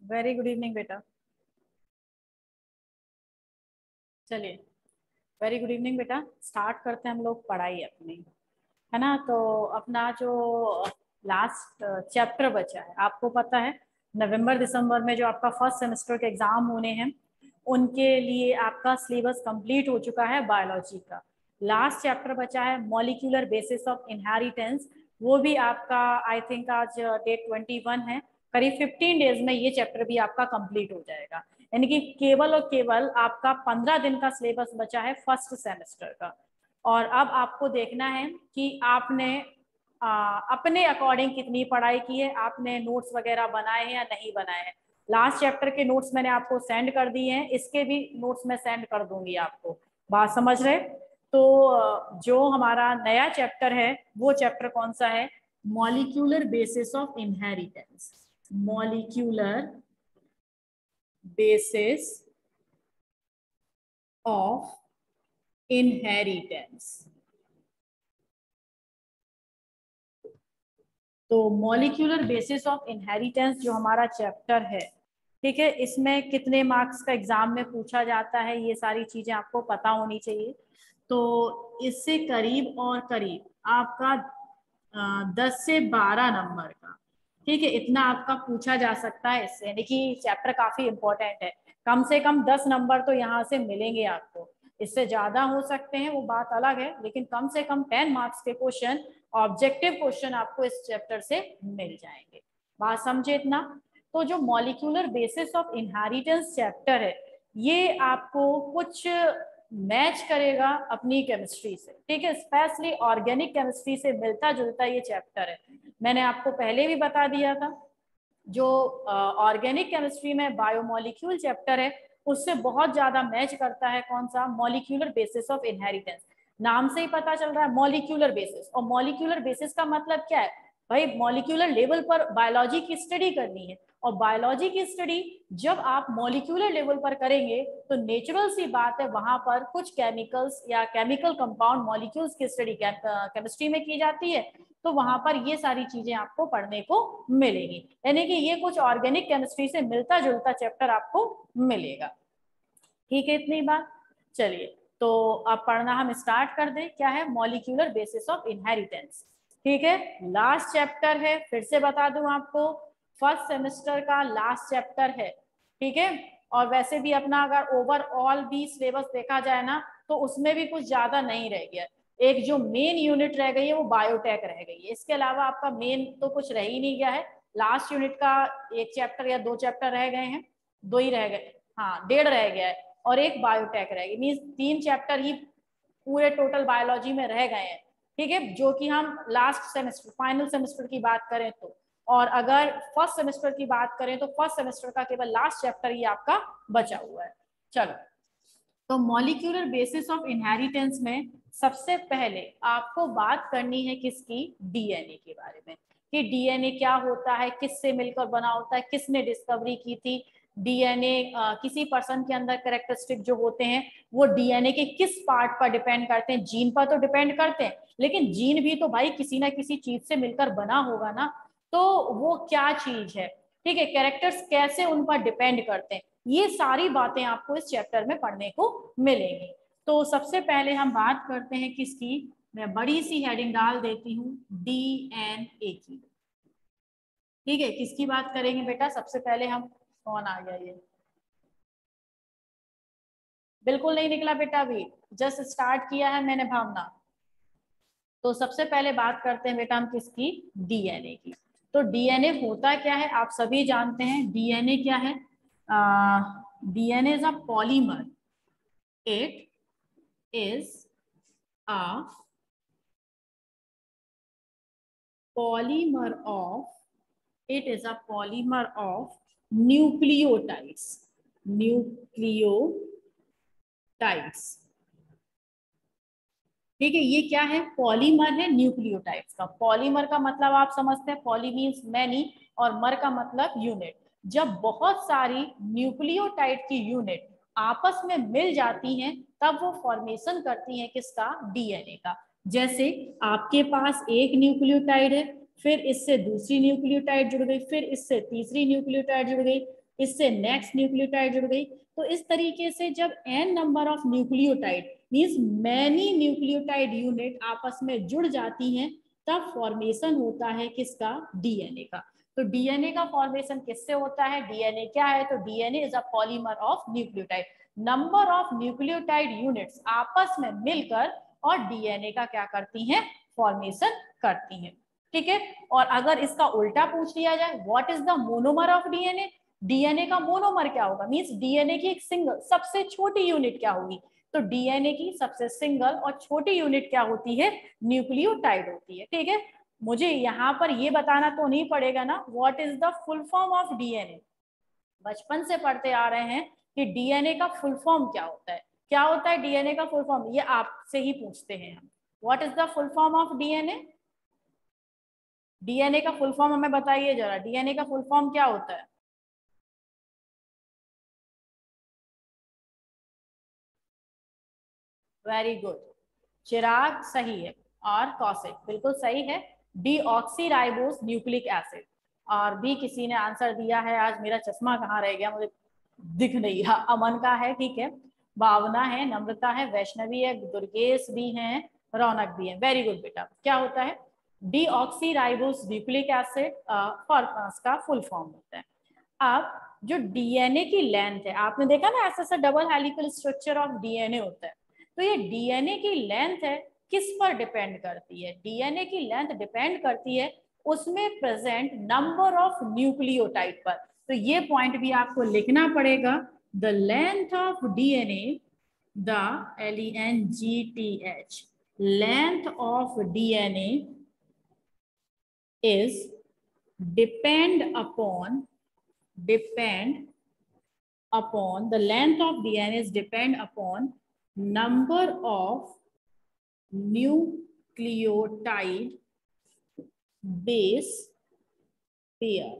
Very good evening बेटा। चलिए, very good evening बेटा। स्टार्ट करते हैं हम लोग पढ़ाई अपनी, है ना। तो अपना जो लास्ट चैप्टर बचा है, आपको पता है नवंबर दिसंबर में जो आपका फर्स्ट सेमेस्टर के एग्जाम होने हैं, उनके लिए आपका सिलेबस कंप्लीट हो चुका है बायोलॉजी का। लास्ट चैप्टर बचा है मॉलिक्यूलर बेसिस ऑफ इनहेरिटेंस, वो भी आपका आई थिंक आज डेट 21 है, करीब 15 डेज में ये चैप्टर भी आपका कंप्लीट हो जाएगा। यानी कि केवल और केवल आपका 15 दिन का सिलेबस बचा है फर्स्ट सेमेस्टर का। और अब आपको देखना है कि आपने अपने अकॉर्डिंग कितनी पढ़ाई की है, आपने नोट्स वगैरह बनाए हैं या नहीं बनाए हैं। लास्ट चैप्टर के नोट्स मैंने आपको सेंड कर दिए हैं, इसके भी नोट्स मैं सेंड कर दूंगी आपको। बात समझ रहे? तो जो हमारा नया चैप्टर है वो चैप्टर कौन सा है? Molecular basis of inheritance. Molecular basis of inheritance. तो मॉलिक्यूलर बेसिस ऑफ इनहेरिटेंस जो हमारा चैप्टर है, ठीक है, इसमें कितने मार्क्स का एग्जाम में पूछा जाता है, ये सारी चीजें आपको पता होनी चाहिए। तो इससे करीब और करीब आपका 10 से 12 नंबर का, ठीक है, इतना आपका पूछा जा सकता है इससे। यानी कि चैप्टर काफी इंपॉर्टेंट है, कम से कम 10 नंबर तो यहाँ से मिलेंगे आपको। इससे ज्यादा हो सकते हैं वो बात अलग है, लेकिन कम से कम 10 मार्क्स के क्वेश्चन, ऑब्जेक्टिव क्वेश्चन आपको इस चैप्टर से मिल जाएंगे। बात समझे इतना? तो जो molecular basis of inheritance chapter है, ये आपको कुछ मैच करेगा अपनी केमिस्ट्री से, ठीक है, स्पेशली ऑर्गेनिक केमिस्ट्री से मिलता जुलता ये चैप्टर है। मैंने आपको पहले भी बता दिया था, जो ऑर्गेनिक केमिस्ट्री में बायोमोलिक्यूल चैप्टर है उससे बहुत ज्यादा मैच करता है कौन सा? Molecular basis of inheritance. नाम से ही पता चल रहा है मॉलिक्यूलर बेसिस, और मॉलिक्यूलर बेसिस का मतलब क्या है भाई? मॉलिक्यूलर लेवल पर बायोलॉजी की स्टडी करनी है, और बायोलॉजी की स्टडी जब आप मॉलिक्यूलर लेवल पर करेंगे तो नेचुरल सी बात है वहां पर कुछ केमिकल्स या केमिकल कंपाउंड मॉलिक्यूल्स की स्टडी केमिस्ट्री में की जाती है, तो वहां पर ये सारी चीजें आपको पढ़ने को मिलेगी। यानी कि ये कुछ ऑर्गेनिक केमिस्ट्री से मिलता जुलता चैप्टर आपको मिलेगा, ठीक है, इतनी बात। चलिए, तो अब पढ़ना हम स्टार्ट कर दें। क्या है? मॉलिक्यूलर बेसिस ऑफ इनहेरिटेंस, ठीक है, लास्ट चैप्टर है, फिर से बता दूं आपको, फर्स्ट सेमेस्टर का लास्ट चैप्टर है, ठीक है। और वैसे भी अपना अगर ओवरऑल भी सिलेबस देखा जाए ना, तो उसमें भी कुछ ज्यादा नहीं रह गया। एक जो मेन यूनिट रह गई है वो बायोटेक रह गई है, इसके अलावा आपका मेन तो कुछ रह ही नहीं गया है। लास्ट यूनिट का एक चैप्टर या 2 चैप्टर रह गए हैं, 2 ही रह गए, हाँ 1.5 रह गया है, और एक बायोटेक रह गई, मीन्स 3 चैप्टर ही पूरे टोटल बायोलॉजी में रह गए हैं, ठीक है, जो कि हम लास्ट सेमेस्टर फाइनल सेमेस्टर की बात करें तो। और अगर फर्स्ट सेमेस्टर की बात करें तो फर्स्ट सेमेस्टर का केवल लास्ट चैप्टर ही आपका बचा हुआ है। चलो, तो मॉलिक्यूलर बेसिस ऑफ इनहेरिटेंस में सबसे पहले आपको बात करनी है किसकी? डीएनए के बारे में, कि डीएनए क्या होता है, किससे मिलकर बना होता है, किसने डिस्कवरी की थी। डीएनए किसी पर्सन के अंदर कैरेक्टरिस्टिक जो होते हैं वो डीएनए के किस पार्ट पर डिपेंड करते हैं? जीन पर तो डिपेंड करते हैं, लेकिन जीन भी तो भाई किसी ना किसी चीज से मिलकर बना होगा ना, तो वो क्या चीज है, ठीक है, कैरेक्टर्स कैसे उन पर डिपेंड करते हैं, ये सारी बातें आपको इस चैप्टर में पढ़ने को मिलेंगी। तो सबसे पहले हम बात करते हैं किसकी? मैं बड़ी सी हेडिंग डाल देती हूँ, डीएनए की, ठीक है। किसकी बात करेंगे बेटा? सबसे पहले हम, कौन आ गया ये? बिल्कुल नहीं निकला बेटा, अभी जस्ट स्टार्ट किया है मैंने भावना। तो सबसे पहले बात करते हैं बेटा हम किसकी? डीएनए की। तो डीएनए होता क्या है आप सभी जानते हैं। डीएनए क्या है? DNA is a polymer, it is a polymer of, it is a polymer of nucleotides, nucleotides, ठीक है। ये क्या है? पॉलीमर है न्यूक्लियोटाइड्स का। पॉलीमर का मतलब आप समझते हैं, पॉली मीन्स मैनी, और मर का मतलब यूनिट। जब बहुत सारी न्यूक्लियोटाइड की यूनिट आपस में मिल जाती हैं तब वो फॉर्मेशन करती हैं किसका? डीएनए का। जैसे आपके पास एक न्यूक्लियोटाइड है, फिर इससे दूसरी न्यूक्लियोटाइड जुड़ गई, फिर इससे तीसरी न्यूक्लियोटाइड जुड़ गई, इससे नेक्स्ट न्यूक्लियोटाइड जुड़ गई। तो इस तरीके से जब n number of nucleotide means many nucleotide unit आपस में जुड़ जाती हैं, तब फॉर्मेशन होता है किसका? डीएनए का। तो डीएनए का फॉर्मेशन किससे होता है? डीएनए क्या है? तो DNA is a polymer of nucleotide. Number of nucleotide units आपस में मिलकर और डीएनए का क्या करती हैं? फॉर्मेशन करती हैं। ठीक है। और अगर इसका उल्टा पूछ लिया जाए, what is the monomer of DNA? DNA का मोनोमर क्या होगा? मींस डीएनए की एक सिंगल सबसे छोटी यूनिट क्या होगी? तो डीएनए की सबसे सिंगल और छोटी यूनिट क्या होती है? न्यूक्लियोटाइड होती है। ठीक है। मुझे यहाँ पर ये बताना तो नहीं पड़ेगा ना what is the full form of DNA. बचपन से पढ़ते आ रहे हैं कि डीएनए का फुल फॉर्म क्या होता है। क्या होता है डीएनए का फुल फॉर्म? ये आपसे ही पूछते हैं हम। What is the full form of DNA? DNA का फुल फॉर्म हमें बताइए जरा। डीएनए का फुल फॉर्म क्या होता है? वेरी गुड, चिराग सही है और कौशिक बिल्कुल सही है। Deoxyribose nucleic acid. और भी किसी ने आंसर दिया है। आज मेरा चश्मा कहाँ रह गया, मुझे दिख नहीं रहा। अमन का है, ठीक है। भावना है, नम्रता है, वैष्णवी है, दुर्गेश भी है, रौनक भी है। वेरी गुड बेटा। क्या होता है? डीऑक्सीराइबोस न्यूक्लिक एसिड का फुल फॉर्म होता है। अब जो डीएनए की लेंथ है, आपने देखा ना ऐसा ऐसा double helical structure of DNA होता है। तो ये डीएनए की लेंथ है किस पर डिपेंड करती है? डीएनए की लेंथ डिपेंड करती है उसमें प्रेजेंट नंबर ऑफ न्यूक्लियोटाइड पर। तो ये पॉइंट भी आपको लिखना पड़ेगा। The length of DNA, the LENGTH, length of DNA is depend upon the length of DNA is depend upon number of nucleotide base pair।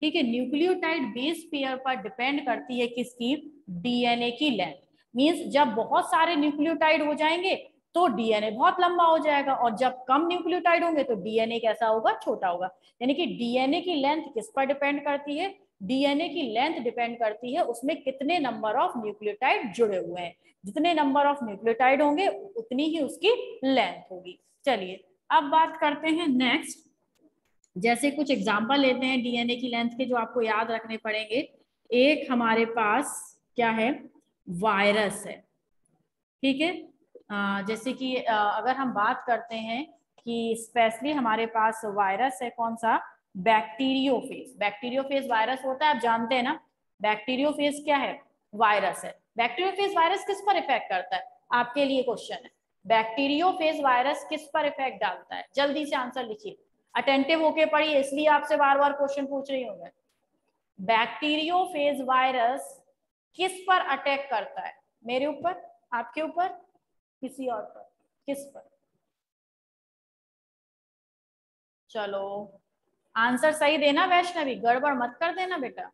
ठीक है, न्यूक्लियोटाइड बेस पेयर पर डिपेंड करती है किसकी? डीएनए की लेंथ। मींस जब बहुत सारे न्यूक्लियोटाइड हो जाएंगे तो डीएनए बहुत लंबा हो जाएगा, और जब कम न्यूक्लियोटाइड होंगे तो डीएनए कैसा होगा? छोटा होगा। यानी कि डीएनए की लेंथ किस पर डिपेंड करती है? डीएनए की लेंथ डिपेंड करती है उसमें कितने नंबर ऑफ न्यूक्लियोटाइड जुड़े हुए हैं। जितने नंबर ऑफ न्यूक्लियोटाइड होंगे उतनी ही उसकी लेंथ होगी। चलिए अब बात करते हैं नेक्स्ट। जैसे कुछ एग्जाम्पल लेते हैं डीएनए की लेंथ के जो आपको याद रखने पड़ेंगे। एक हमारे पास क्या है? वायरस है। ठीक है। जैसे कि अगर हम बात करते हैं कि स्पेशली हमारे पास वायरस है कौन सा? बैक्टीरियोफेज। बैक्टीरियोफेज वायरस होता है, आप जानते हैं ना। बैक्टीरियोफेज क्या है? वायरस है। बैक्टीरियोफेज वायरस किस पर इफेक्ट करता है? आपके लिए क्वेश्चन है, बैक्टीरियोफेज वायरस किस पर इफेक्ट डालता है? जल्दी से आंसर लिखिए, अटेंटिव होके पढ़िए, इसलिए आपसे बार बार क्वेश्चन पूछ रही हूँ मैं। बैक्टीरियोफेज वायरस किस पर अटैक करता है? मेरे ऊपर, आपके ऊपर, किसी और पर? किस पर? चलो आंसर सही देना वैष्णवी, गड़बड़ मत कर देना बेटा।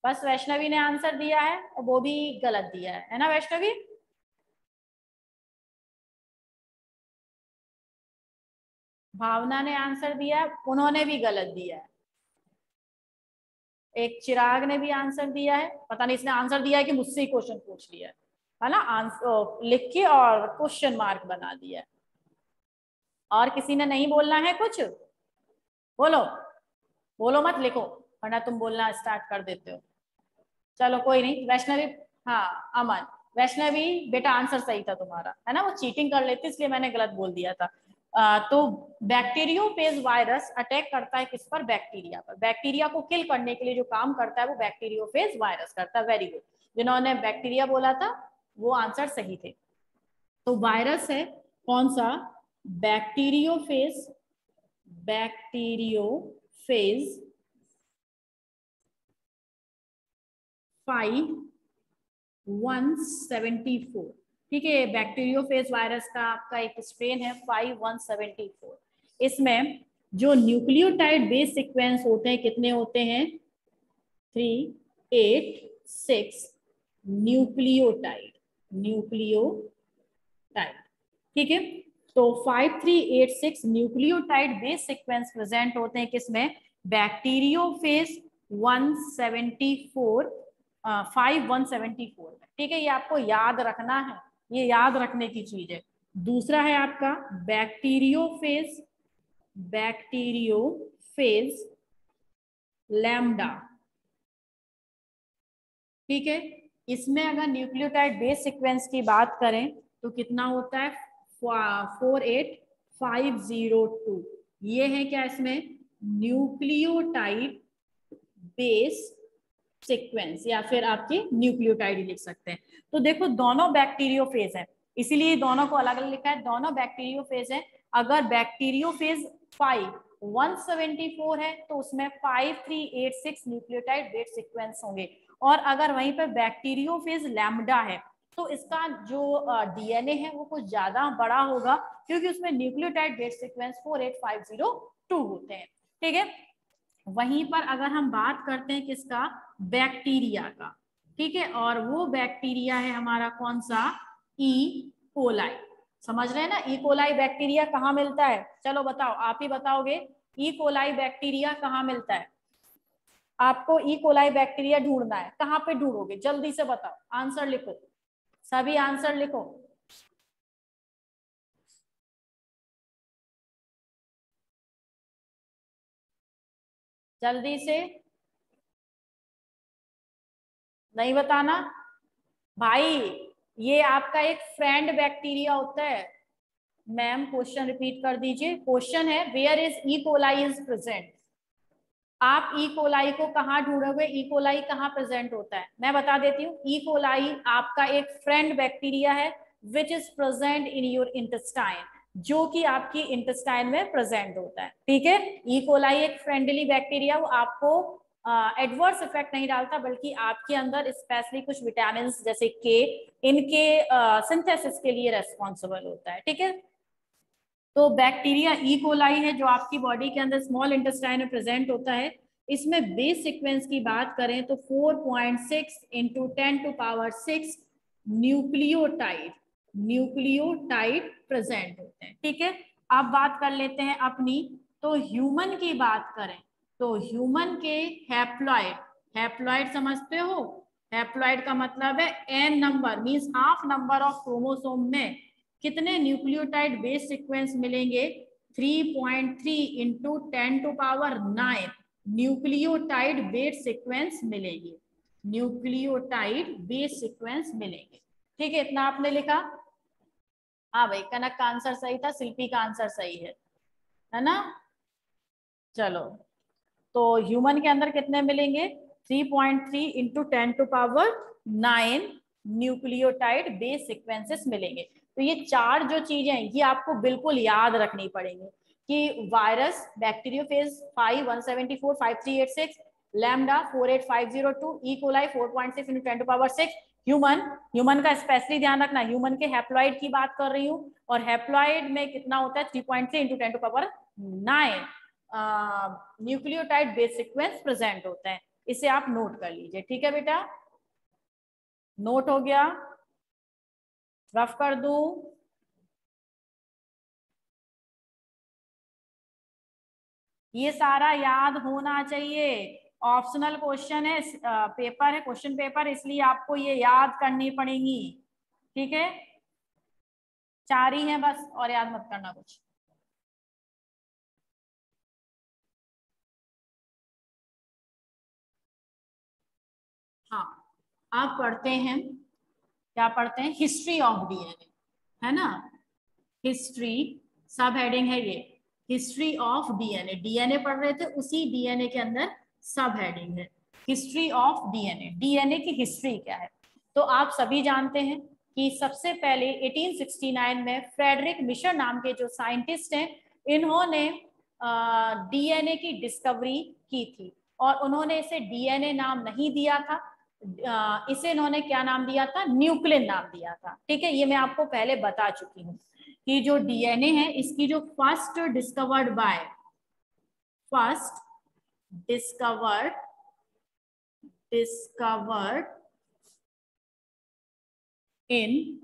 बस वैष्णवी ने आंसर दिया है और वो भी गलत दिया है ना वैष्णवी? भावना ने आंसर दिया है, उन्होंने भी गलत दिया है। एक चिराग ने भी आंसर दिया है, पता नहीं इसने आंसर दिया है कि मुझसे ही क्वेश्चन पूछ लिया है ना? आंसर लिख के और क्वेश्चन मार्क बना दिया है। और किसी ने नहीं बोलना है कुछ? बोलो, बोलो मत, लिखो, वरना तुम बोलना स्टार्ट कर देते हो। चलो कोई नहीं, वैष्णवी। हाँ अमन, वैष्णवी बेटा आंसर सही था तुम्हारा, है ना? वो चीटिंग कर लेती इसलिए मैंने गलत बोल दिया था। तो बैक्टीरियोफेज वायरस अटैक करता है किस पर? बैक्टीरिया पर। बैक्टीरिया को किल करने के लिए जो काम करता है वो बैक्टीरियोफेज वायरस करता है। वेरी गुड, जिन्होंने बैक्टीरिया बोला था वो आंसर सही थे। तो वायरस है कौन सा? बैक्टीरियोफेज। बैक्टीरियोफेज 5174। ठीक है, बैक्टीरियोफेज वायरस का आपका एक स्ट्रेन है 5174। इसमें जो न्यूक्लियोटाइड बेस सीक्वेंस होते हैं कितने होते हैं? 386 न्यूक्लियोटाइड। न्यूक्लियोटाइड, ठीक है। तो 5386 न्यूक्लियोटाइड बेस सीक्वेंस प्रेजेंट होते हैं किसमें, बैक्टीरियोफेज 174 5174 में। ठीक है, ये आपको याद रखना है, ये याद रखने की चीज है। दूसरा है आपका बैक्टीरियोफेज लैम्डा। ठीक है, इसमें अगर न्यूक्लियोटाइड बेस सीक्वेंस की बात करें तो कितना होता है 48502। ये है क्या, इसमें न्यूक्लियोटाइड बेस सीक्वेंस या फिर आपकी न्यूक्लियोटाइड लिख सकते हैं। तो देखो दोनों बैक्टीरियोफेज है, इसीलिए दोनों को अलग अलग लिखा है, दोनों बैक्टीरियोफेज है। अगर बैक्टीरियोफेज 174 है तो उसमें 5386 न्यूक्लियोटाइड बेस सीक्वेंस होंगे। और अगर वहीं पर बैक्टीरियोफेज लैम्डा है तो इसका जो डीएनए है वो कुछ ज्यादा बड़ा होगा, क्योंकि उसमें न्यूक्लियोटाइड बेस सीक्वेंस 48502 होते हैं। ठीक है, वहीं पर अगर हम बात करते हैं किसका, बैक्टीरिया का। ठीक है, और वो बैक्टीरिया है हमारा कौन सा, ई कोलाई। समझ रहे हैं ना, ई कोलाई बैक्टीरिया कहाँ मिलता है, चलो बताओ, आप ही बताओगे ई कोलाई बैक्टीरिया कहाँ मिलता है। आपको ई कोलाई बैक्टीरिया ढूंढना है, कहाँ पे ढूंढोगे, जल्दी से बताओ, आंसर लिखो, सभी आंसर लिखो। जल्दी से, नहीं बताना भाई, ये आपका एक फ्रेंड बैक्टीरिया होता है। मैम क्वेश्चन रिपीट कर दीजिए, क्वेश्चन है where is E coli is present. आप ई कोलाई को कहाँ ढूंढोगे, ई कोलाई कहाँ प्रेजेंट होता है, मैं बता देती हूँ। ई कोलाई आपका एक फ्रेंड बैक्टीरिया है which is present in your intestine, जो कि आपकी इंटेस्टाइन में प्रेजेंट होता है। ठीक है, ई कोलाई एक फ्रेंडली बैक्टीरिया, वो आपको एडवर्स इफेक्ट नहीं डालता, बल्कि आपके अंदर स्पेशली कुछ विटामिन जैसे के, इनके सिंथेसिस के लिए रेस्पॉन्सिबल होता है। ठीक है, तो बैक्टीरिया ई कोलाई है जो आपकी बॉडी के अंदर स्मॉल इंटेस्टाइन में प्रेजेंट होता है। इसमें बेस सीक्वेंस की बात करें तो 4.6 इंटू 10⁶ न्यूक्लियोटाइड प्रेजेंट होते हैं। ठीक है, अब बात कर लेते हैं अपनी, तो ह्यूमन की बात करें तो ह्यूमन के हैप्लॉइड समझते हो, हैप्लॉइड का मतलब है n number, means half number of chromosome में कितने न्यूक्लियोटाइड बेस सीक्वेंस मिलेंगे, 3.3 इंटू 10⁹ न्यूक्लियोटाइड बेस सीक्वेंस मिलेंगे, न्यूक्लियोटाइड बेस सीक्वेंस मिलेंगे। ठीक है, इतना आपने लिखा। हाँ भाई, कनक का आंसर सही था, शिल्पी का आंसर सही है ना। चलो, तो ह्यूमन के अंदर कितने मिलेंगे, 3.3 इंटू 10⁹ न्यूक्लियोटाइड बेस सीक्वेंसेस मिलेंगे। तो ये चार जो चीजें ये आपको बिल्कुल याद रखनी पड़ेंगी कि virus bacteriophage 174 5386, lambda 48502, E coli 4.6 into 10⁶, human का स्पेशली ध्यान रखना, ह्यूमन के हैप्लॉइड की बात कर रही हूँ, और हैप्लॉइड में कितना होता है 3.3 into 10⁹ nucleotide base sequence present होते हैं। इसे आप नोट कर लीजिए। ठीक है बेटा, नोट हो गया, रफ कर दूं, ये सारा याद होना चाहिए। ऑप्शनल क्वेश्चन है, पेपर है, क्वेश्चन पेपर, इसलिए आपको ये याद करनी पड़ेगी। ठीक है, चार ही है बस, और याद मत करना कुछ। हाँ, आप पढ़ते हैं, क्या पढ़ते हैं, हिस्ट्री ऑफ डीएनए, है ना। हिस्ट्री सब हेडिंग है ये, हिस्ट्री ऑफ डीएनए, डीएनए पढ़ रहे थे, उसी डीएनए के अंदर सब हेडिंग है हिस्ट्री ऑफ डीएनए, डीएनए की हिस्ट्री क्या है। तो आप सभी जानते हैं कि सबसे पहले 1869 में फ्रेडरिक मिशर नाम के जो साइंटिस्ट हैं, इन्होंने डीएनए की डिस्कवरी की थी, और उन्होंने इसे डीएनए नाम नहीं दिया था, इसे इन्होंने क्या नाम दिया था, न्यूक्लिन नाम दिया था। ठीक है, ये मैं आपको पहले बता चुकी हूँ कि जो डीएनए है इसकी जो फर्स्ट डिस्कवर्ड इन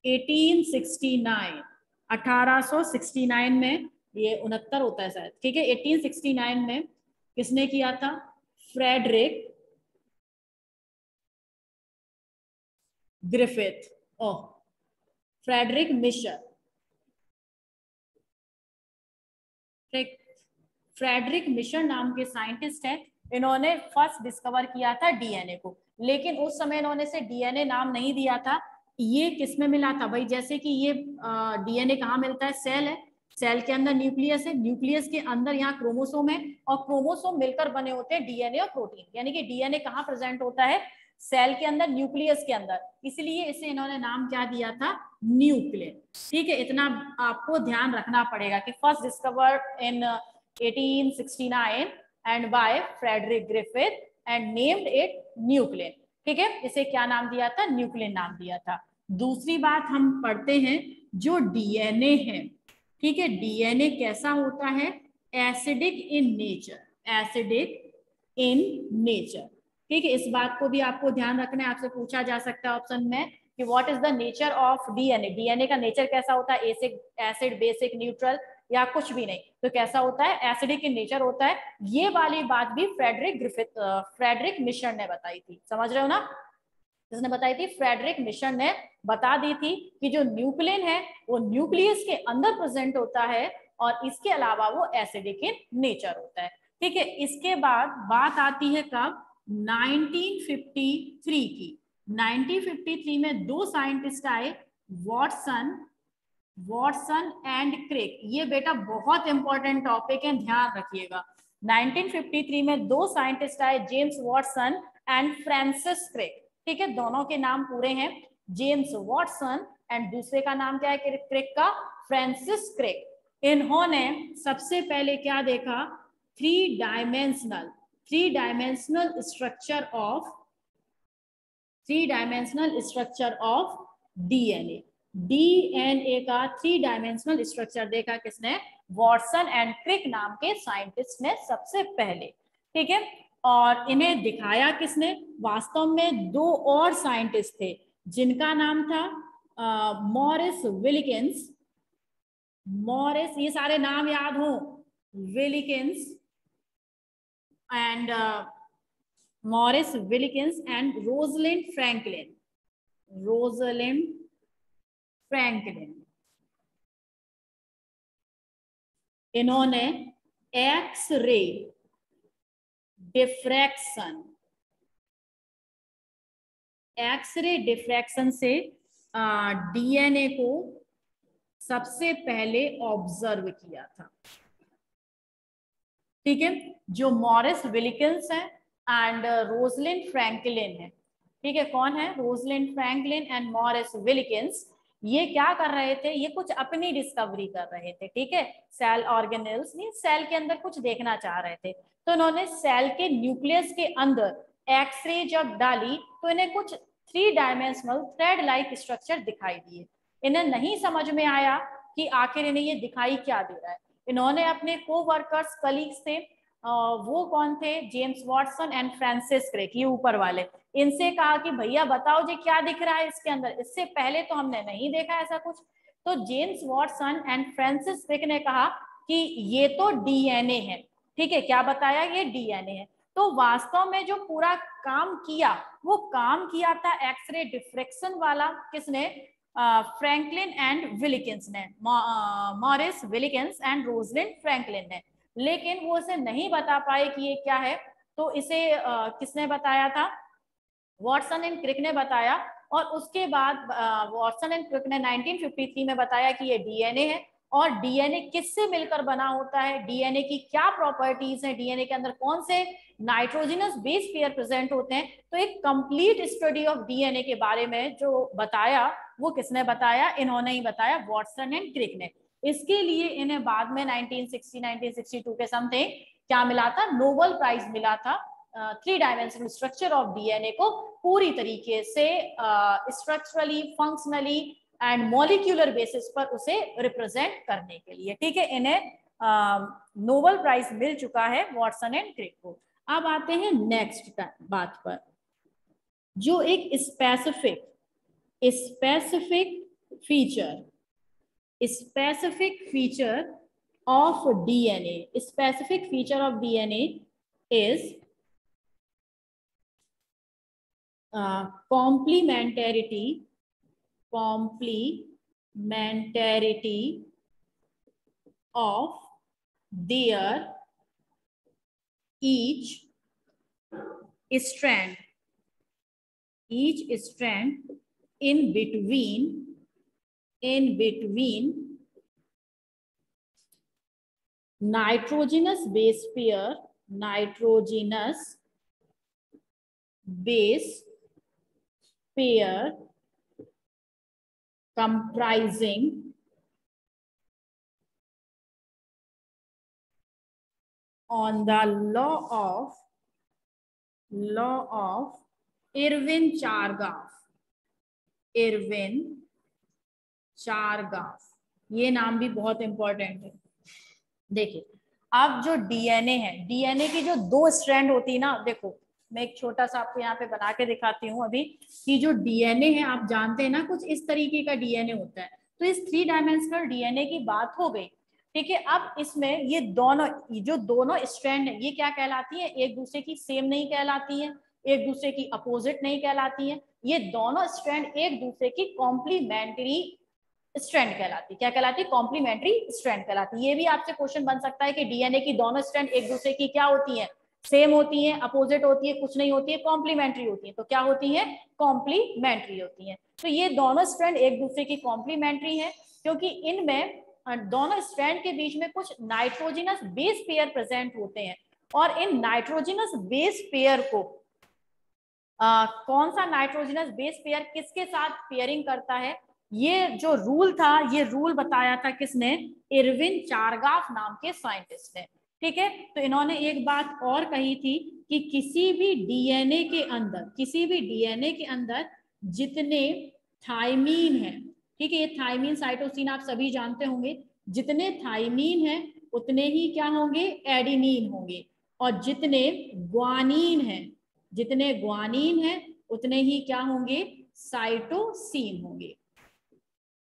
1869, 1869 में, ये 69 होता है शायद, ठीक है, 1869 में किसने किया था? फ्रेडरिक ग्रिफिथ, ओह फ्रेडरिक मिशर, फ्रेडरिक मिशर नाम के साइंटिस्ट हैं। इन्होंने फर्स्ट डिस्कवर किया था डीएनए को, लेकिन उस समय इन्होंने से डीएनए नाम नहीं दिया था। ये किसमें मिला था भाई? जैसे कि ये डीएनए कहाँ मिलता है? सेल है, सेल के अंदर न्यूक्लियस है, न्यूक्लियस के अंदर यहाँ क्रोमोसोम है, और क्रोमोसोम मिलकर बने होते हैं डीएनए और प्रोटीन। यानी कि डीएनए कहाँ प्रेजेंट होता है? सेल के अंदर, न्यूक्लियस के अंदर, इसलिए इसे इन्होंने नाम क्या दिया था? न्यूक्लियस। ठीक है, इतना आपको ध्यान रखना पड़ेगा कि first discovered in 1869 and by Frederick Griffith and named it nucleon. ठीक है, इसे क्या नाम दिया था? न्यूक्लियन नाम दिया था। दूसरी बात हम पढ़ते हैं, जो डीएनए है, ठीक है, डीएनए कैसा होता है? Acidic in nature, acidic in nature. ठीक है, इस बात को भी आपको ध्यान रखना है, आपसे पूछा जा सकता है ऑप्शन में कि what is the nature of DNA, DNA का नेचर कैसा होता है? एसिड, बेसिक, न्यूट्रल, या कुछ भी नहीं, तो कैसा होता है? एसिडिक इन नेचर होता है। ये वाली बात भी फ्रेडरिक मिशर ने बताई थी, समझ रहे हो ना? जिसने बताई थी? फ्रेडरिक मिशर ने बता दी थी कि जो न्यूक्लियन है वो न्यूक्लियस के अंदर प्रेजेंट होता है, और इसके अलावा वो एसिडिक इन नेचर होता है। ठीक है, इसके बाद बात आती है कब? 1953 की। 1953 में दो साइंटिस्ट आए, वॉटसन एंड क्रिक। ये बेटा बहुत इंपॉर्टेंट टॉपिक है, ध्यान रखिएगा। 1953 में दो साइंटिस्ट आए, James Watson and Francis Crick. ठीक है, दोनों के नाम पूरे हैं, जेम्स वॉटसन एंड दूसरे का नाम क्या है क्रिक का? Francis Crick. इन्होंने सबसे पहले क्या देखा? Three dimensional structure of DNA. DNA का थ्री डायमेंशनल स्ट्रक्चर देखा किसने? वॉटसन एंड क्रिक नाम के साइंटिस्ट ने सबसे पहले। ठीक है, और इन्हें दिखाया किसने? वास्तव में दो और साइंटिस्ट थे, जिनका नाम था मॉरिस विलिकिंस। ये सारे नाम याद हो, Wilkins and Maurice Wilkins and Rosalind Franklin. इन्होंने एक्स-रे डिफ्रैक्शन से डीएनए को सबसे पहले ऑब्जर्व किया था। ठीक है, जो मॉरिस विलिकिंस है एंड रोजलिंड फ्रैंकलिन है। ठीक है, कौन है? Rosalind Franklin and Maurice Wilkins. ये क्या कर रहे थे? ये कुछ अपनी डिस्कवरी कर रहे थे। ठीक है, सेल ऑर्गेनेल्स नहीं, सेल के अंदर कुछ देखना चाह रहे थे, तो इन्होंने सेल के न्यूक्लियस के अंदर एक्सरे जब डाली तो इन्हें कुछ three dimensional thread like structure दिखाई दिए। इन्हें नहीं समझ में आया कि आखिर इन्हें ये दिखाई क्या दे रहा है। इन्होंने अपने को-वर्कर्स, कलीग्स थे, वो कौन थे? James Watson and Francis Crick, ये ऊपर वाले। इनसे कहा कि भैया बताओ जी क्या दिख रहा है इसके अंदर, इससे पहले तो हमने नहीं देखा ऐसा कुछ। तो James Watson and Francis Crick ने कहा कि ये तो डीएनए है। ठीक है, क्या बताया? ये डीएनए है। तो वास्तव में जो पूरा काम किया, वो काम किया था एक्सरे डिफ्रेक्शन वाला, किसने? फ्रैंकलिन एंड विलिकिंस ने, Morris Wilkins and Rosalind Franklin ने। लेकिन वो इसे नहीं बता पाए कि ये क्या है, तो इसे किसने बताया था? वॉटसन एंड क्रिक ने बताया। और उसके बाद वॉटसन एंड क्रिक ने 1953 में बताया कि ये डीएनए है। और डीएनए किससे मिलकर बना होता है, डीएनए की क्या प्रॉपर्टीज हैं, डीएनए के अंदर कौन से नाइट्रोजनस बेस पेयर प्रेजेंट होते हैं, तो एक कंप्लीट स्टडी ऑफ डीएनए के बारे में जो बताया, वो किसने बताया? इन्होंने ही बताया, वॉटसन एंड क्रिक ने। इसके लिए इन्हें बाद में 1962 के समथिंग क्या मिला था? नोबेल प्राइज मिला था, three dimensional structure of DNA को पूरी तरीके से structurally, functionally and molecular basis पर उसे रिप्रेजेंट करने के लिए। ठीक है, इन्हें नोबेल प्राइज मिल चुका है वॉटसन एंड क्रिक को। अब आते हैं नेक्स्ट बात पर, जो एक specific feature specific feature of DNA. Specific feature of DNA is complementarity of their each strand in between nitrogenous base pair comprising on the law of Irwin Chargaff। ये नाम भी बहुत इंपॉर्टेंट है। देखिए, अब जो डीएनए है, डीएनए की जो 2 स्ट्रैंड होती है ना, देखो मैं एक छोटा सा आपको यहाँ पे बना के दिखाती हूँ अभी कि जो डीएनए है आप जानते हैं ना, कुछ इस तरीके का डीएनए होता है। तो इस 3 डायमेंशनल डीएनए की बात हो गई, ठीक है। अब इसमें ये जो दोनों स्ट्रैंड है, ये क्या कहलाती है? एक दूसरे की सेम नहीं कहलाती है, एक दूसरे की अपोजिट नहीं कहलाती है। ये दोनों स्ट्रैंड एक दूसरे की कॉम्प्लीमेंट्री स्ट्रैंड कहलाती है। क्या कहलाती है? कॉम्प्लीमेंट्री स्ट्रैंड कहलाती है। ये भी आपसे क्वेश्चन बन सकता है कि डीएनए की दोनों स्ट्रैंड एक दूसरे की क्या होती है? सेम होती है, अपोजिट होती है, कुछ नहीं होती है, कॉम्प्लीमेंट्री होती है। तो क्या होती है? कॉम्प्लीमेंट्री होती है। तो ये दोनों स्ट्रैंड एक दूसरे की कॉम्प्लीमेंट्री है, क्योंकि इनमें दोनों स्ट्रैंड के बीच में कुछ नाइट्रोजिनस बेस पेयर प्रेजेंट होते हैं। और इन नाइट्रोजिनस बेस पेयर को कौन सा नाइट्रोजिनस बेस पेयर किसके साथ पेयरिंग करता है? ये जो रूल था, ये रूल बताया था किसने? इरविन चारगाफ नाम के साइंटिस्ट ने, ठीक है। तो इन्होंने एक बात और कही थी कि किसी भी डीएनए के अंदर जितने थाइमीन है, ठीक है, ये थाइमीन साइटोसिन आप सभी जानते होंगे, जितने थाइमीन है उतने ही क्या होंगे? एडेनिन होंगे। और जितने ग्वानीन है उतने ही क्या होंगे? साइटोसिन होंगे।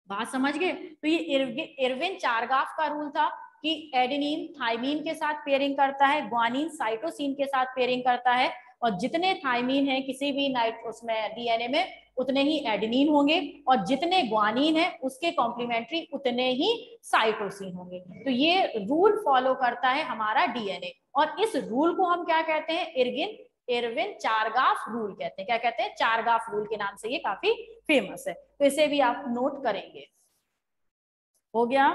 बात समझ गए? तो ये इरविन चारगाफ का रूल था कि एडेनिन थाइमीन के साथ पेयरिंग करता है, ग्वानीन साइटोसिन के साथ पेयरिंग करता है, और जितने थाइमीन है किसी भी उसमें डीएनए में उतने ही एडेनिन होंगे, और जितने ग्वानीन है उसके कॉम्प्लीमेंट्री उतने ही साइटोसिन होंगे। तो ये रूल फॉलो करता है हमारा डीएनए, और इस रूल को हम क्या कहते हैं? इरविन चारगाफ रूल कहते हैं। क्या कहते हैं? चारगाफ रूल के नाम से ये काफी फेमस है। तो इसे भी आप नोट करेंगे। हो गया?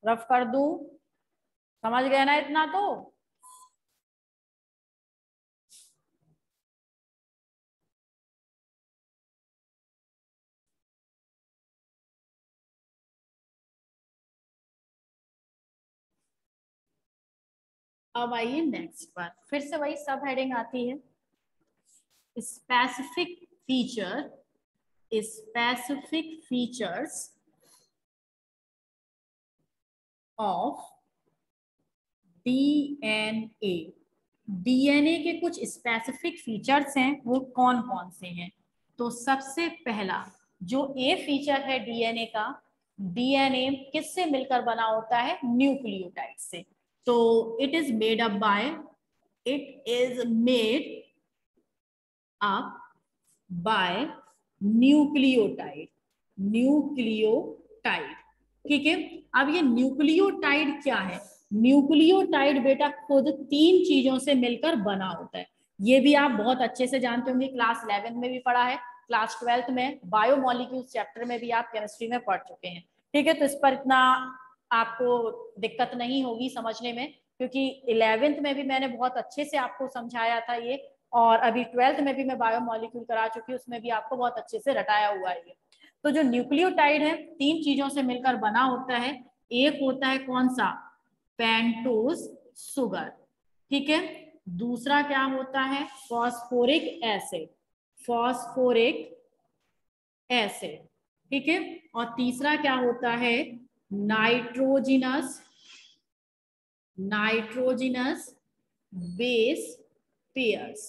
रफ कर दूं? समझ गए ना इतना? तो अब आइए नेक्स्ट पर, फिर से वही सब हेडिंग आती है, specific features of DNA. DNA के कुछ स्पेसिफिक फीचर्स हैं, वो कौन कौन से हैं? तो सबसे पहला जो ए फीचर है डीएनए का, डीएनए किससे मिलकर बना होता है? न्यूक्लियोटाइड से। तो it is made up by nucleotide. ठीक है। अब ये न्यूक्लियोटाइड क्या है? न्यूक्लियोटाइड बेटा खुद 3 चीजों से मिलकर बना होता है। ये भी आप बहुत अच्छे से जानते होंगे, क्लास 11 में भी पढ़ा है, क्लास 12th में बायोमोलिक्यूल्स चैप्टर में भी आप केमिस्ट्री में पढ़ चुके हैं, ठीक है। तो इस पर इतना आपको दिक्कत नहीं होगी समझने में, क्योंकि 11th में भी मैंने बहुत अच्छे से आपको समझाया था ये, और अभी 12th में भी मैं बायोमोलिक्यूल करा चुकी हूँ, उसमें भी आपको बहुत अच्छे से रटाया हुआ है ये। तो जो न्यूक्लियोटाइड है 3 चीजों से मिलकर बना होता है। एक होता है कौन सा? पेंटोज सुगर, ठीक है। दूसरा क्या होता है? फॉस्फोरिक एसिड, ठीक है। और तीसरा क्या होता है? Nitrogenous base pairs,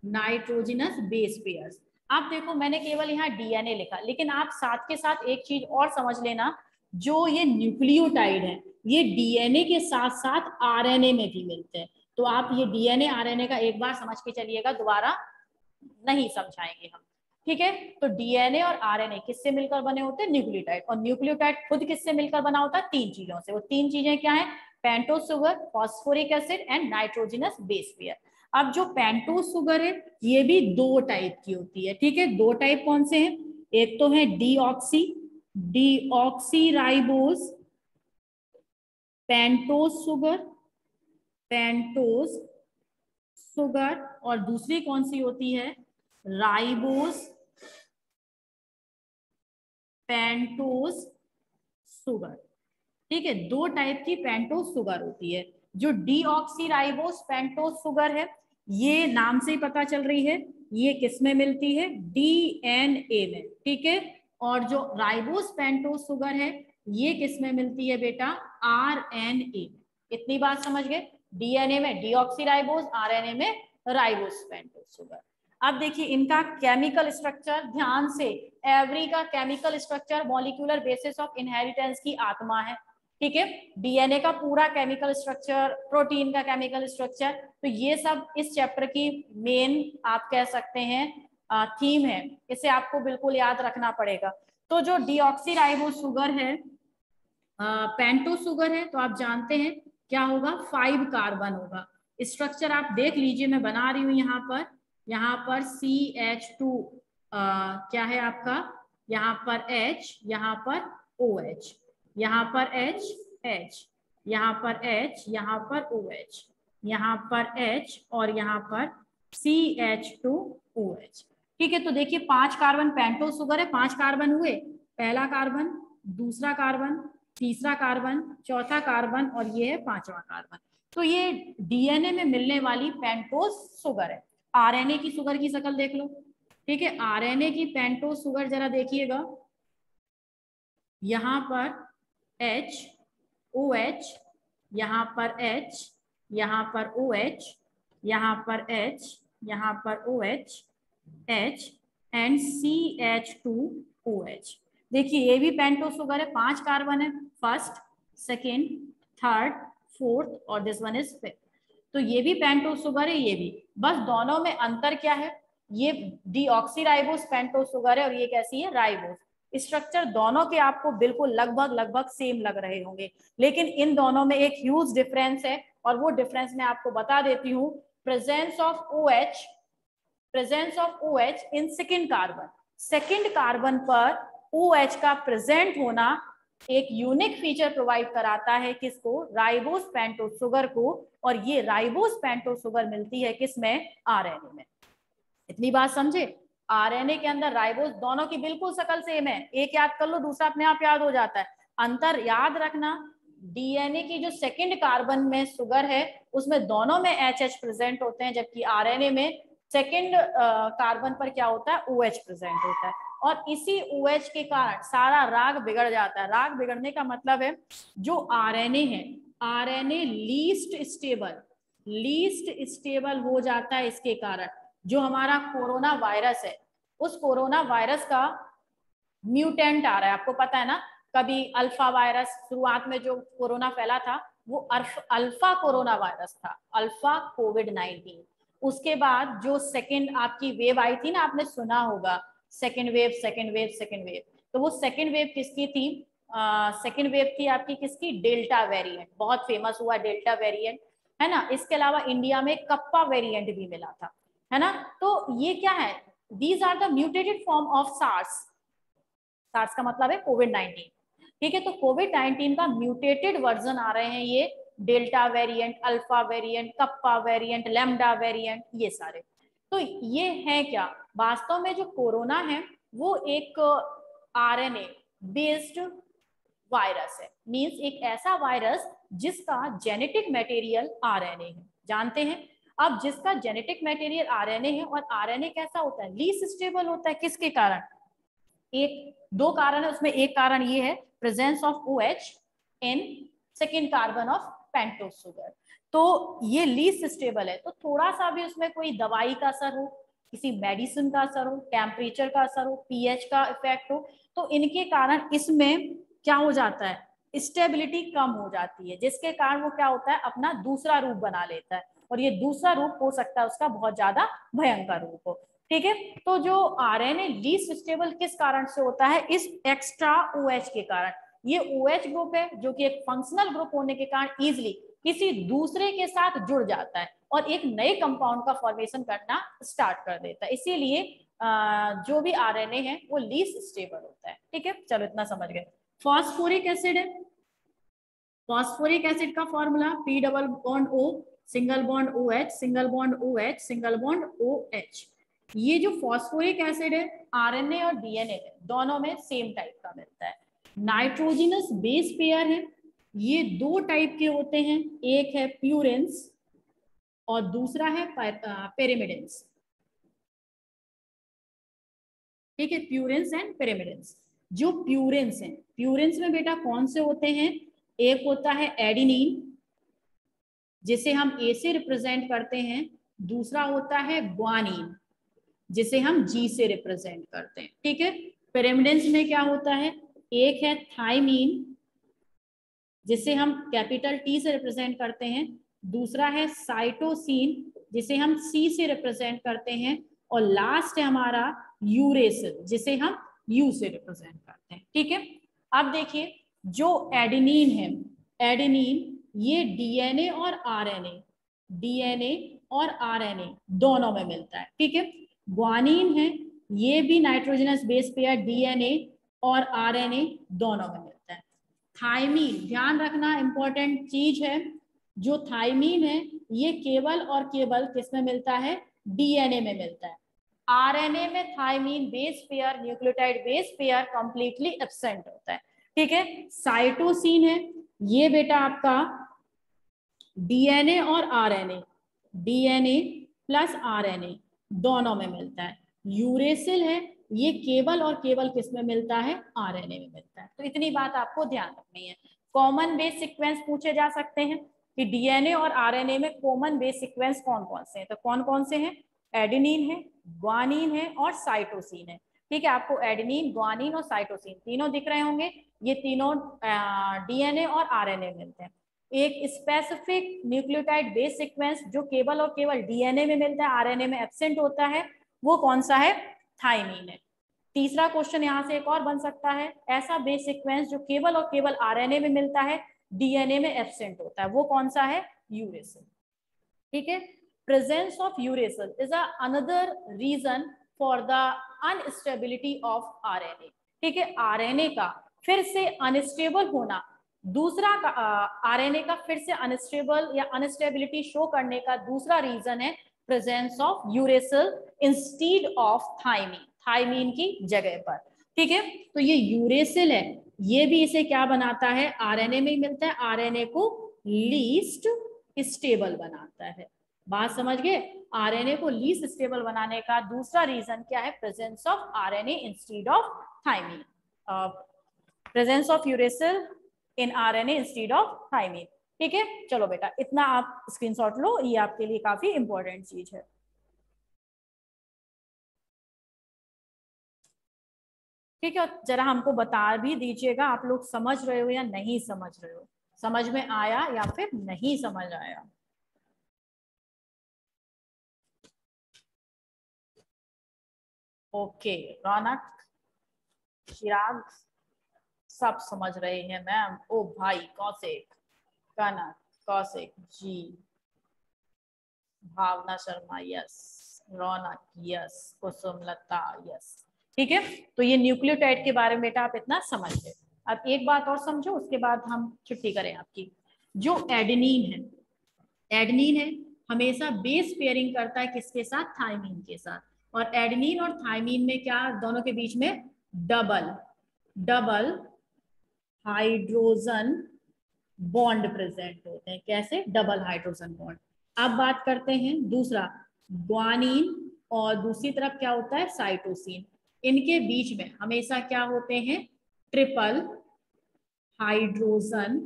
nitrogenous base pairs. आप देखो मैंने केवल यहाँ डीएनए लिखा, लेकिन आप साथ के साथ एक चीज और समझ लेना, जो ये न्यूक्लियोटाइड है ये डीएनए के साथ साथ आरएनए में भी मिलते हैं। तो आप ये डीएनए आरएनए का एक बार समझ के चलिएगा, दोबारा नहीं समझाएंगे हम, ठीक है। तो डीएनए और आरएनए किससे मिलकर बने होते हैं? न्यूक्लियोटाइड। और न्यूक्लियोटाइड खुद किससे मिलकर बना होता है? तीन चीजों से। वो तीन चीजें क्या है? Pentose sugar, phosphoric acid and nitrogenous base pair. अब जो पेंटोज शुगर है ये भी दो टाइप की होती है, ठीक है। दो टाइप कौन से हैं? एक तो है डीऑक्सी पेंटोज शुगर, और दूसरी कौन सी होती है? राइबोज पेंटोज शुगर, ठीक है। दो टाइप की पेंटोज शुगर होती है। जो डीऑक्सीराइबोस पेंटोज शुगर है, ये नाम से ही पता चल रही है ये किस में मिलती है? डीएनए में, ठीक है। और जो राइबोस पेंटोज शुगर है ये किस में मिलती है बेटा? आरएनए। इतनी बात समझ गए? डीएनए में डीऑक्सीराइबोस, आरएनए में राइबोस पेंटोज शुगर। अब देखिए इनका केमिकल स्ट्रक्चर ध्यान से, एवरी का chemical structure molecular basis of inheritance की आत्मा है, ठीक है। डीएनए का पूरा केमिकल स्ट्रक्चर, प्रोटीन का केमिकल स्ट्रक्चर, तो ये सब इस चैप्टर की मेन आप कह सकते हैं थीम है। इसे आपको बिल्कुल याद रखना पड़ेगा। तो जो डीऑक्सीराइबोस शुगर है, पेंटो शुगर है, तो आप जानते हैं क्या होगा? 5 कार्बन होगा। स्ट्रक्चर आप देख लीजिए, मैं बना रही हूँ यहाँ पर CH2 क्या है आपका? यहाँ पर H, यहाँ पर OH, यहाँ पर H, यहाँ पर H, यहाँ पर OH, यहाँ पर H और यहाँ पर CH2OH, ठीक है। तो देखिए 5 कार्बन पेंटो शुगर है, 5 कार्बन हुए, पहला कार्बन, दूसरा कार्बन, तीसरा कार्बन, चौथा कार्बन और ये है पांचवा कार्बन। तो ये डीएनए में मिलने वाली पेंटोज शुगर है। आरएनए की शुगर की शक्ल देख लो, ठीक है। आरएनए की पेंटोज शुगर जरा देखिएगा, यहाँ पर H, OH, यहाँ पर H, यहाँ पर OH, यहाँ पर H, यहाँ पर OH, H एंड CH2OH। देखिए ये भी पेंटो शुगर है, 5 कार्बन है, फर्स्ट, सेकेंड, थर्ड, फोर्थ और दिस वन इज फिफ्थ। तो ये भी पेंटो शुगर है, ये भी, बस दोनों में अंतर क्या है? ये डीऑक्सीराइबोस पेंटो शुगर है और ये कैसी है? राइबोस। स्ट्रक्चर दोनों के आपको बिल्कुल लगभग सेम लग रहे होंगे, लेकिन इन दोनों में एक ह्यूज डिफरेंस है, और वो डिफरेंस मैं आपको बता देती हूँ। Presence of OH in second carbon पर OH का प्रेजेंट होना एक यूनिक फीचर प्रोवाइड कराता है, किसको? राइबोस पेंटोज शुगर को। और ये राइबोस पेंटोज शुगर मिलती है किसमें? आरएनए में। इतनी बात समझे? आरएनए के अंदर राइबोस, दोनों की बिल्कुल शक्ल सेम है, एक याद कर लो दूसरा अपने आप याद हो जाता है। अंतर याद रखना, डीएनए की जो सेकंड कार्बन में शुगर है उसमें दोनों में एच प्रेजेंट होते हैं, जबकि आरएनए में सेकंड कार्बन पर क्या होता है? OH प्रेजेंट होता है। और इसी OH के कारण सारा राग बिगड़ जाता है। राग बिगड़ने का मतलब है जो आरएनए है, आरएनए लीस्ट स्टेबल हो जाता है। इसके कारण जो हमारा कोरोना वायरस है, उस कोरोना वायरस का म्यूटेंट आ रहा है, आपको पता है ना। कभी अल्फा वायरस, शुरुआत में जो कोरोना फैला था वो अल्फा कोरोना वायरस था, अल्फा कोविड-19। उसके बाद जो सेकेंड आपकी वेव आई थी ना, आपने सुना होगा सेकेंड वेव। तो वो सेकेंड वेव किसकी थी? सेकेंड वेव थी आपकी किसकी? डेल्टा वेरिएंट, बहुत फेमस हुआ डेल्टा वेरिएंट, है ना। इसके अलावा इंडिया में कप्पा वेरिएंट भी मिला था, है ना। तो ये क्या है? These are the mutated form of SARS का मतलब है कोविड-19, ठीक है। तो कोविड-19 का म्यूटेटेड वर्जन आ रहे हैं, ये delta variant, alpha variant, kappa variant, lambda variant, ये सारे। तो ये है क्या? वास्तव में जो कोरोना है वो एक आरएनए बेस्ड वायरस है, मींस एक ऐसा वायरस जिसका जेनेटिक मटेरियल आरएनए है, जानते हैं। अब जिसका जेनेटिक मटेरियल आरएनए है, और आरएनए कैसा होता है? लीस्ट स्टेबल होता है। किसके कारण? एक दो कारण है उसमें, एक कारण ये है presence of OH in second carbon of pentose sugar. तो ये लीस्ट स्टेबल है। तो थोड़ा सा भी उसमें कोई दवाई का असर हो, किसी मेडिसिन का असर हो, टेम्परेचर का असर हो, पीएच का इफेक्ट हो, तो इनके कारण इसमें क्या हो जाता है, स्टेबिलिटी कम हो जाती है, जिसके कारण वो क्या होता है, अपना दूसरा रूप बना लेता है। और ये दूसरा रूप हो सकता है उसका बहुत ज्यादा भयंकर रूप हो। ठीक है, तो जो आरएनए लीस्ट स्टेबल किस कारण से होता है, इस एक्स्ट्रा ओएच के कारण। ये ओएच ग्रुप है जो कि एक फंक्शनल ग्रुप होने के कारण इजिली किसी दूसरे के साथ जुड़ जाता है और एक नए कंपाउंड का फॉर्मेशन करना स्टार्ट कर देता है। इसीलिए जो भी आरएनए है वो लीस्ट स्टेबल होता है। ठीक है, चलो इतना समझ गए। फॉस्फोरिक एसिड है, फॉस्फोरिक एसिड का formula P double bond O single bond O H single bond O H single bond O H. ये जो फॉस्फोरिक एसिड है आरएनए और डीएनए दोनों में सेम टाइप का मिलता है। नाइट्रोजिनस बेस पेयर है, ये दो टाइप के होते हैं, एक है प्यूरेंस और दूसरा है पेरिमिडेंस। ठीक है, प्यूरेंस एंड पेरिमिडेंस। जो प्यूरेंस है, प्यूरेंस में बेटा कौन से होते हैं, एक होता है एडिनिन जिसे हम ए से रिप्रेजेंट करते हैं, दूसरा होता है ग्वानिन जिसे हम जी से रिप्रेजेंट करते हैं। ठीक है, पिरिमिडेंस में क्या होता है, एक है थाइमीन जिसे हम कैपिटल टी से रिप्रेजेंट करते हैं, दूसरा है साइटोसिन जिसे हम सी से रिप्रेजेंट करते हैं, और लास्ट है हमारा यूरेसिल जिसे हम यू से रिप्रेजेंट करते हैं। ठीक है, अब देखिए जो एडेनिन है, एडेनिन ये डीएनए और आरएनए, डीएनए और आरएनए दोनों में मिलता है। ठीक है, ग्वानिन है, ये भी नाइट्रोजनस बेस पेयर डीएनए और आरएनए दोनों में मिलता है। थाइमीन, ध्यान रखना इंपॉर्टेंट चीज है, जो थाइमीन है ये केवल और केवल किसमें मिलता है, डीएनए में मिलता है। आरएनए में thymine base pair, nucleotide base pair completely absent होता है। ठीक है, साइटोसिन है, ये बेटा आपका डीएनए और आरएनए, डीएनए प्लस आरएनए दोनों में मिलता है। यूरेसिल है, ये केवल और केवल किस में मिलता है, आरएनए में मिलता है। तो इतनी बात आपको ध्यान रखनी है। कॉमन बेस सीक्वेंस पूछे जा सकते हैं कि डीएनए और आरएनए में कॉमन बेस सीक्वेंस कौन कौन से हैं, तो कौन कौन से हैं, एडेनिन है, ग्वानिन है और साइटोसिन है। ठीक है, आपको एडेनिन, ग्वानिन और साइटोसिन तीनों दिख रहे होंगे, ये तीनों डीएनए और आरएनए मिलते हैं। एक स्पेसिफिक न्यूक्लियोटाइड बेस सीक्वेंस जो केवल और केवल डीएनए में मिलता है, आरएनए में एब्सेंट होता है, वो कौन सा है, थाइमीन है। तीसरा क्वेश्चन यहाँ से एक और बन सकता है, ऐसा बेस सीक्वेंस जो केवल और केवल आरएनए में मिलता है, डीएनए में एब्सेंट होता है, वो कौन सा है, यूरेसिल। ठीक है, presence of uracil is another reason for the instability of RNA. ठीक है, आरएनए का फिर से अनस्टेबल होना, दूसरा आरएनए का फिर से अनस्टेबल या अनस्टेबिलिटी शो करने का दूसरा रीजन है presence of uracil instead of thymine, thymine की जगह पर। ठीक है, तो ये यूरेसिल है, ये भी इसे क्या बनाता है, आरएनए में ही मिलता है, आरएनए को लीस्ट स्टेबल बनाता है। बात समझ गए, आरएनए को लीस्ट स्टेबल बनाने का दूसरा रीजन क्या है, presence of RNA instead of thymine, presence of uracil in RNA instead of thymine. ठीक है, चलो बेटा इतना आप स्क्रीनशॉट लो, ये आपके लिए काफी इंपॉर्टेंट चीज है। ठीक है, जरा हमको बता भी दीजिएगा आप लोग समझ रहे हो या नहीं समझ रहे हो, समझ में आया या फिर नहीं समझ आया। ओके, रौनक, चिराग, सब समझ रहे हैं मैम। ओ भाई कौशिक, कनक, कौशिक जी, भावना शर्मा यस, रौनक यस, कुसुम लता यस। ठीक है, तो ये न्यूक्लियोटाइड के बारे में बेटा आप इतना समझ गए। अब एक बात और समझो, उसके बाद हम छुट्टी करें आपकी। जो एडेनिन है, एडेनिन है हमेशा बेस पेयरिंग करता है किसके साथ, थाइमीन के साथ। और एडेनिन और थाइमीन में क्या, दोनों के बीच में double double hydrogen bond present होते हैं। कैसे, डबल हाइड्रोजन बॉन्ड। अब बात करते हैं दूसरा, ग्वानिन और दूसरी तरफ क्या होता है, साइटोसिन। इनके बीच में हमेशा क्या होते हैं, triple hydrogen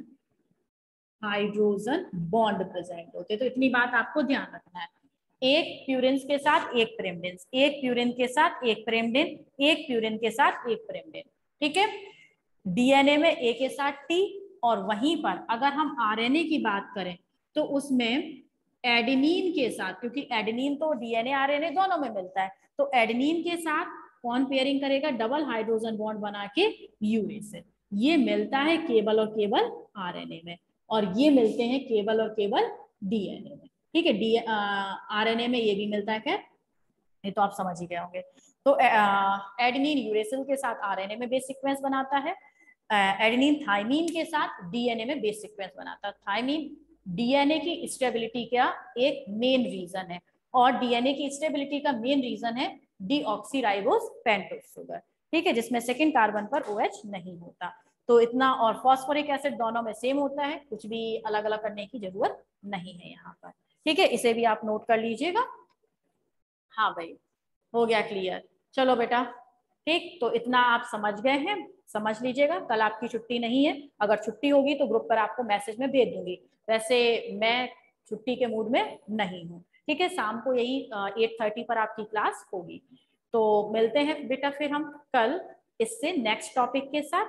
hydrogen bond present होते। तो इतनी बात आपको ध्यान रखना है, एक प्यूरिन्स के साथ एक प्रिमडिन, एक प्यूरिन के साथ एक प्रिमडिन, एक प्यूरिन के साथ एक प्रिमडिन, ठीक है। डीएनए में ए के साथ टी, और वहीं पर अगर हम आरएनए की बात करें तो उसमें एडेनिन के साथ, क्योंकि एडेनिन तो डीएनए आरएनए दोनों में मिलता है, तो एडेनिन के साथ कौन पेयरिंग करेगा, डबल हाइड्रोजन बॉन्ड बना के यूए से। ये मिलता है केवल और केवल आरएनए में, और ये मिलते हैं केवल और केवल डीएनए में, ठीक है। आरएनए में ये भी मिलता है, खैर ये तो आप समझ ही गए होंगे। तो एडेनिन यूरेसिल के साथ आरएनए में बेस सीक्वेंस बनाता है, एडेनिन थाइमीन के साथ डीएनए में बेस सीक्वेंस बनाता है। थाइमीन डीएनए की स्टेबिलिटी का एक मेन रीजन है, और डीएनए की स्टेबिलिटी का मेन रीजन है डीऑक्सीराइबोज पेंटोस शुगर, ठीक है, जिसमें सेकंड कार्बन पर OH नहीं होता। तो इतना, और फॉस्फोरिक एसिड दोनों में सेम होता है, कुछ भी अलग अलग करने की जरूरत नहीं है यहाँ पर, ठीक है। इसे भी आप नोट कर लीजिएगा। हाँ भाई, हो गया क्लियर। चलो बेटा, ठीक, तो इतना आप समझ गए हैं, समझ लीजिएगा। कल आपकी छुट्टी नहीं है, अगर छुट्टी होगी तो ग्रुप पर आपको मैसेज में भेज दूंगी। वैसे मैं छुट्टी के मूड में नहीं हूँ, ठीक है। शाम को यही 8:30 पर आपकी क्लास होगी। तो मिलते हैं बेटा फिर हम कल इससे नेक्स्ट टॉपिक के साथ,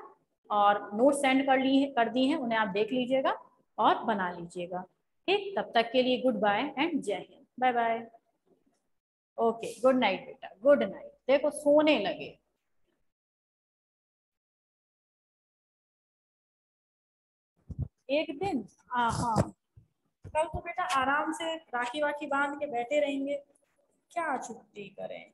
और नोट सेंड कर दी हैं, उन्हें आप देख लीजिएगा और बना लीजिएगा, ठीक। तब तक के लिए गुड बाय एंड जय हिंद, bye bye. Okay, good night बेटा, गुड नाइट। देखो सोने लगे। एक दिन, हाँ, कल तो बेटा आराम से राखी वाखी बांध के बैठे रहेंगे, क्या छुट्टी करें।